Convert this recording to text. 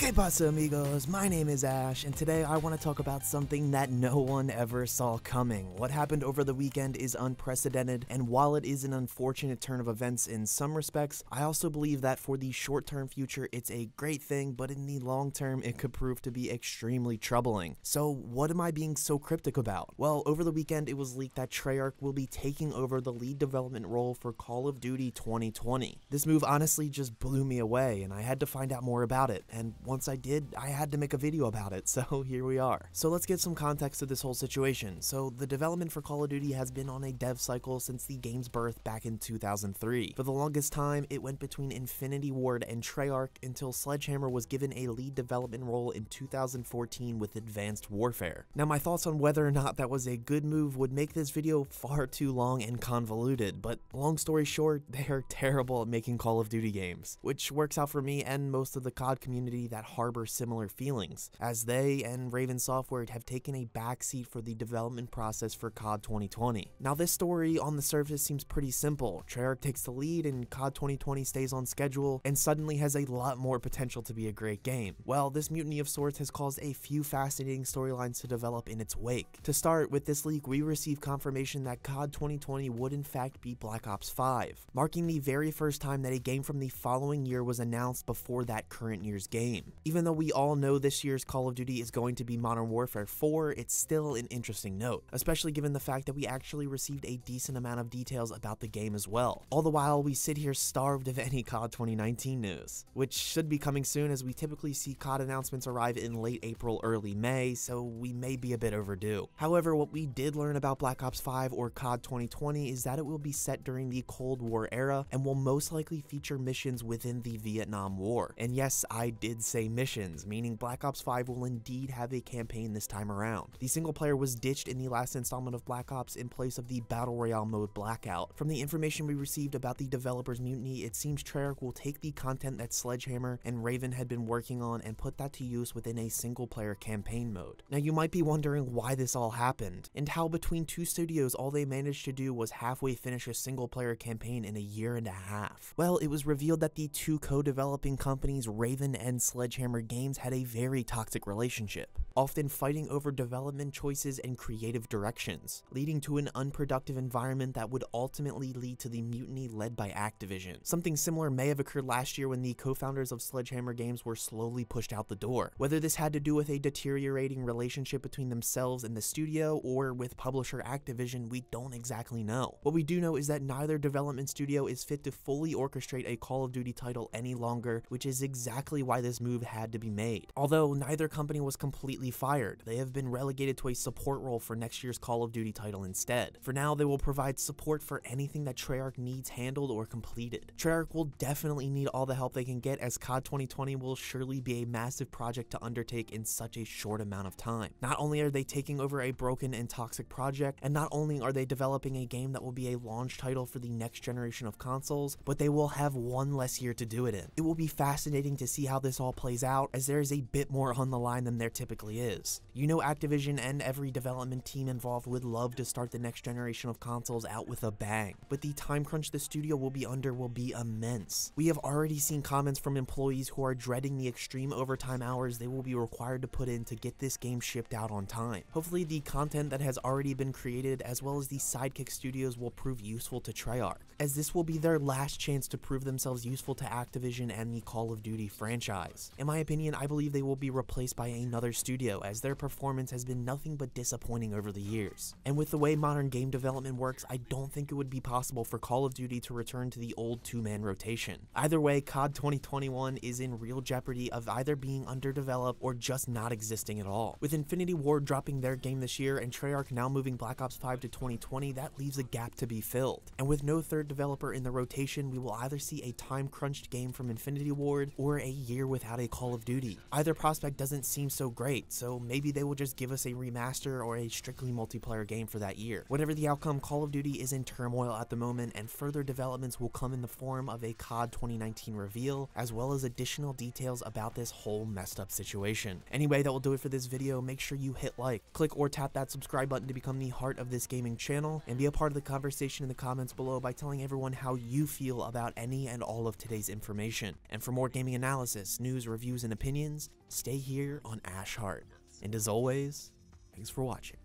Que pasa, amigos? My name is Ash, and today I want to talk about something that no one ever saw coming. What happened over the weekend is unprecedented, and while it is an unfortunate turn of events in some respects, I also believe that for the short-term future it's a great thing, but in the long term it could prove to be extremely troubling. So what am I being so cryptic about? Well, over the weekend it was leaked that Treyarch will be taking over the lead development role for Call of Duty 2020. This move honestly just blew me away, and I had to find out more about it, and once I did, I had to make a video about it, so here we are. So let's get some context to this whole situation. So the development for Call of Duty has been on a dev cycle since the game's birth back in 2003. For the longest time, it went between Infinity Ward and Treyarch until Sledgehammer was given a lead development role in 2014 with Advanced Warfare. Now my thoughts on whether or not that was a good move would make this video far too long and convoluted, but long story short, they are terrible at making Call of Duty games, which works out for me and most of the COD community that harbor similar feelings, as they and Raven Software have taken a backseat for the development process for COD 2020. Now this story on the surface seems pretty simple. Treyarch takes the lead and COD 2020 stays on schedule and suddenly has a lot more potential to be a great game. Well, this mutiny of sorts has caused a few fascinating storylines to develop in its wake. To start, with this leak we received confirmation that COD 2020 would in fact be Black Ops 5, marking the very first time that a game from the following year was announced before that current year's game. Even though we all know this year's Call of Duty is going to be Modern Warfare 4, it's still an interesting note, especially given the fact that we actually received a decent amount of details about the game as well. All the while, we sit here starved of any COD 2019 news, which should be coming soon as we typically see COD announcements arrive in late April, early May, so we may be a bit overdue. However, what we did learn about Black Ops 5 or COD 2020 is that it will be set during the Cold War era and will most likely feature missions within the Vietnam War. And yes, I did say missions, meaning Black Ops 5 will indeed have a campaign this time around. The single player was ditched in the last installment of Black Ops in place of the Battle Royale mode Blackout. From the information we received about the developers' mutiny, it seems Treyarch will take the content that Sledgehammer and Raven had been working on and put that to use within a single player campaign mode. Now you might be wondering why this all happened, and how between two studios all they managed to do was halfway finish a single player campaign in a year and a half. Well, it was revealed that the two co-developing companies, Raven and Sledgehammer Games, had a very toxic relationship, often fighting over development choices and creative directions, leading to an unproductive environment that would ultimately lead to the mutiny led by Activision. Something similar may have occurred last year when the co-founders of Sledgehammer Games were slowly pushed out the door. Whether this had to do with a deteriorating relationship between themselves and the studio or with publisher Activision, we don't exactly know. What we do know is that neither development studio is fit to fully orchestrate a Call of Duty title any longer, which is exactly why this move had to be made. Although neither company was completely fired, they have been relegated to a support role for next year's Call of Duty title instead. For now, they will provide support for anything that Treyarch needs handled or completed. Treyarch will definitely need all the help they can get, as COD 2020 will surely be a massive project to undertake in such a short amount of time. Not only are they taking over a broken and toxic project, and not only are they developing a game that will be a launch title for the next generation of consoles, but they will have one less year to do it in. It will be fascinating to see how this all plays out, as there is a bit more on the line than there typically is. You know, Activision and every development team involved would love to start the next generation of consoles out with a bang, but the time crunch the studio will be under will be immense. We have already seen comments from employees who are dreading the extreme overtime hours they will be required to put in to get this game shipped out on time. Hopefully the content that has already been created as well as the sidekick studios will prove useful to Treyarch, as this will be their last chance to prove themselves useful to Activision and the Call of Duty franchise. In my opinion, I believe they will be replaced by another studio, as their performance has been nothing but disappointing over the years. And with the way modern game development works, I don't think it would be possible for Call of Duty to return to the old two-man rotation. Either way, COD 2021 is in real jeopardy of either being underdeveloped or just not existing at all. With Infinity Ward dropping their game this year and Treyarch now moving Black Ops 5 to 2020, that leaves a gap to be filled. And with no third developer in the rotation, we will either see a time-crunched game from Infinity Ward or a year without a Call of Duty. Either prospect doesn't seem so great, so maybe they will just give us a remaster or a strictly multiplayer game for that year. Whatever the outcome, Call of Duty is in turmoil at the moment, and further developments will come in the form of a COD 2019 reveal, as well as additional details about this whole messed up situation. Anyway, that will do it for this video. Make sure you hit like, click or tap that subscribe button to become the heart of this gaming channel, and be a part of the conversation in the comments below by telling everyone how you feel about any and all of today's information. And for more gaming analysis, news, reviews, reviews and opinions, stay here on Ash Heart. And as always, thanks for watching.